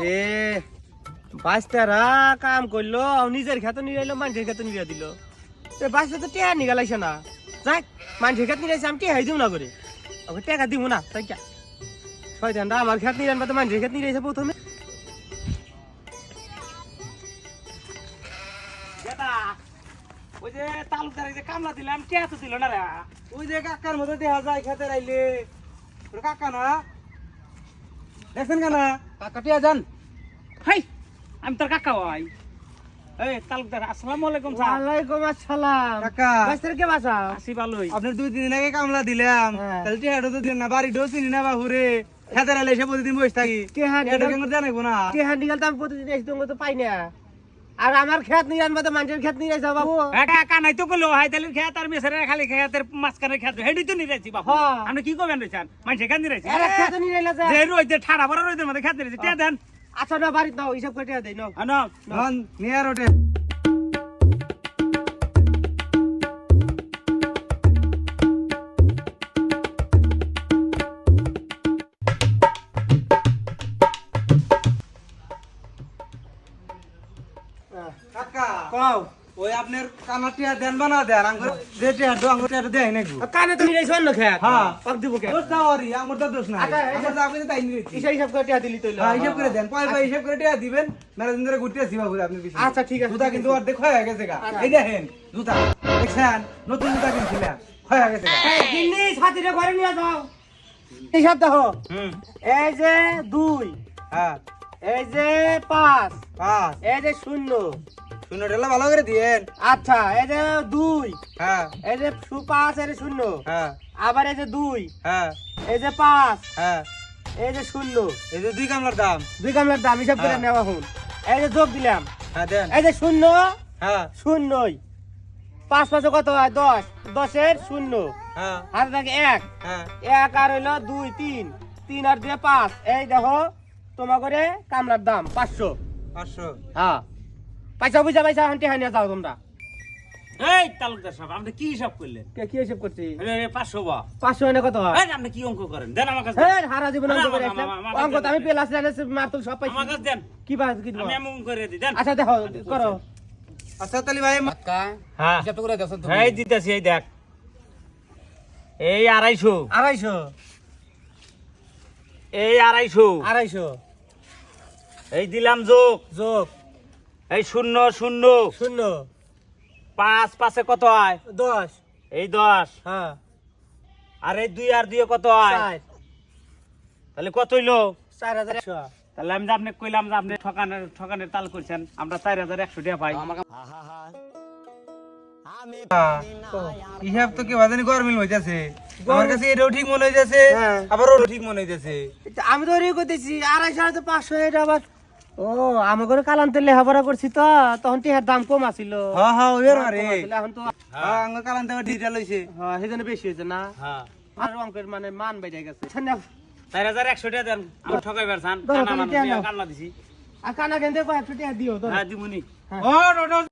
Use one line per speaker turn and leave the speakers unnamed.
এ বাস্তারা কাম করলো নিজের খেতে নিয়ে এলো মানুষের খেতে নিয়ে দিল বাস্তা তো টেহা নিগালাইছে না যাক মানুষের খেতে নিয়ে আমি টেহাই দিব না করে ওকে টাকা দিব না তাই কে শয়তানরা আমার খেত নিয়ে আনবা তো মানুষের খেতে নিয়ে এসে প্রথমে ওই যে তালুকদার যে কামলা দিলাম টেহা তো দিল না রে
ওই যে কাকার মতো দেখা যায় খেতে রাইলে কাকা না দেখছেন কেনা কাকা টিয়া যান
হাই আমি তোর কাকা ভাই এই তালুকদার আসসালামু আলাইকুম স্যার ওয়ালাইকুম আসসালাম
কাকা
বাস্তার কে বাসা আসি ভালোই
আপনার 2-3 দিন আগে কামলা দিলাম তাহলে টিয়াটা তো দিন না বাড়ি ডোসিনি না বাহুরে খেতে রাইলে এসে প্রতিদিন বসে থাকি
টেহা
এটা কেন জানাইবো না
টেহা নিগাল তো আমি প্রতিদিন এসে তোমাকে তো পাই না আর আমার খেত নিয়ে আনবা তো মানুষের খেত নিয়ে যাও বাবু
একা নাই তো কইলো হাই তাহলে খেত আর মেসের খালি খেতের মাঝখানে খেত হেডি তো নিরাইছি বাবা আপনি কি করবেন রেছেন মানুষের খেত নিরাইছি
এরা খেত নিয়ে এলা যায়
যে রইতে ঠাড়া বড় রইতে মধ্যে খেত নিরাইছি তে দেন
আচ্ছা না বাড়ি দাও হিসাব করে টেহা দেই নাও
আনো
নন নিয়ার ওঠে কাকা
কও
ওই আপনার কানার টিয়া দেন বানা দেন আঙ্গুর যে টিয়া দো আঙ্গুর টিয়া দেয় নাকি
কানে তো নিয়ে অন্য খেত
হ্যাঁ।
পাক দিব কে
দোষ না ওরি আমার তো দোষ নাই
আচ্ছা,
আমার তো আপনি তাই নিয়েছি
হিসাব করে টেহা দিলি তইলো
হ্যাঁ হিসাব করে দেন পয় পয় হিসাব করে টিয়া দিবেন মেলা দিন ধরে ঘুরতে আসি বাবু আপনার পিছনে
আচ্ছা ঠিক আছে
জুতা কিন্তু অর্ধেক হয়ে গেছে গা এই দেখেন জুতা দেখছেন নতুন জুতা কিনছিলাম হয়ে গেছে গা
এই দিল্লি ছাতিরে ঘরে নিয়ে যাও হিসাব দেখো এই যে 2
হ্যাঁ
এই যে 5
পাঁচ
এই যে 0
শূন্য ঢেলা ভালো করে দিয়েন
আচ্ছা এই যে 2
হ্যাঁ
এই যে 5 এই যে 0
হ্যাঁ
আবার এই যে 2
হ্যাঁ
এই যে 5
হ্যাঁ
এই যে 0
এই যে 2 কামলার দাম
2 গামলার দাম হিসাব করে
হ্যাঁ।
নেওয়া হুন এই যে যোগ দিলাম
হ্যাঁ দেন
এই যে 0
হ্যাঁ
0 5 5 কত হয় 10 10 এর 0
হ্যাঁ
আর থাকে 1
হ্যাঁ
1 আর হইলো 2 3 3 আর 2 5 এই দেখো তোমার করে কামলার দাম 500
500
হ্যাঁ পয়সা পয়সা হান্টি হানিয়া যাও তোমরা
এই তালুকদার সাহেব আপনি কি হিসাব করলেন
কে কি হিসাব করছি
500 বা
500 এনে কত হয়
এই আপনি কি অঙ্ক করেন দেন আমার কাছে
হ্যাঁ হারা জীবন অঙ্ক করে
আমা,
আসলাম
আমা, আমা,
অঙ্ক তো আমি পেলাস লাইনে মারতুল সব
আমার
পাইছি
কাছে দেন
কি বাস কি দিব
আমি এমন করে দিই দেন
আচ্ছা দেখো করো
আচ্ছা তালি ভাই
হ্যাঁ এই দিতেছি এই দেখ এই 250
250
এই 250
250
এই দিলাম যোগ
যোগ
এই 0 0
শূন্য
5 5 কত হয়
10
এই 10
হ্যাঁ
আর এই 2 আর 2 কত হয়
4
তাহলে কত হইলো
4100
তাহলে আমি যে আপনি কইলাম যে আপনি ঠকানের তাল করছেন আমরা 4100 টাকা পাই
হিসাব তো কি বাজানি গরমিল হইতাছে আমার কাছে এটাও ঠিক মনে হইতাছে
হ্যাঁ।
আবার ওটাও ঠিক মনে হইতাছে
আমি তো রে কইতেছি 250 তো 500 এটা আবার ও আমার ঘরে কালান্তে লেখাপড়া করছি তো তখন টিহার দাম কম আছিল
হ্যাঁ হ্যাঁ ওই রে
এখন তো
হ্যাঁ আঙ্গুর কালান থেকে ডিজিটাল হইছে
হ্যাঁ সেজন্য বেশি হয়েছে না
হ্যাঁ
আর অঙ্কের মানে মান বেড়ে গেছে
4100 টাকা দেন আমার ঠকাইবার চান
ধরো,
কানা
তুমি টাকা
মানুষ
নাও।
কান্না দিছি
আর কানা কেন্দ্রে কয়েকশো টাকা দিও তো
হ্যাঁ দিমুনি
হ্যাঁ।
ও টোটো